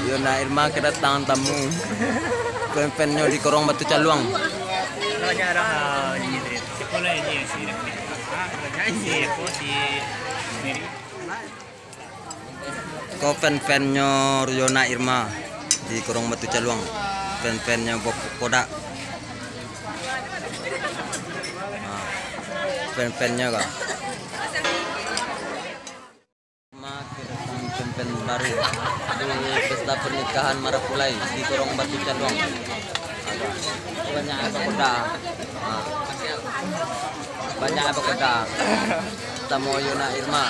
Yuna Irma kedatangan tamu. Fan-fannya di Korong Batu Caluang. Banyak orang di sekolah ini sih nyanyi aku di sendiri. Kau fan-fannya Yuna Irma di Korong Batu Caluang. Fan-fannya Bob Kodak. Fan-fannya kak. Fan baru di pesta pernikahan Marapulai di Korong Batu Caluang. Banyak apa Kodak. Banyak apa Kodak. Tamu Yuna Irma.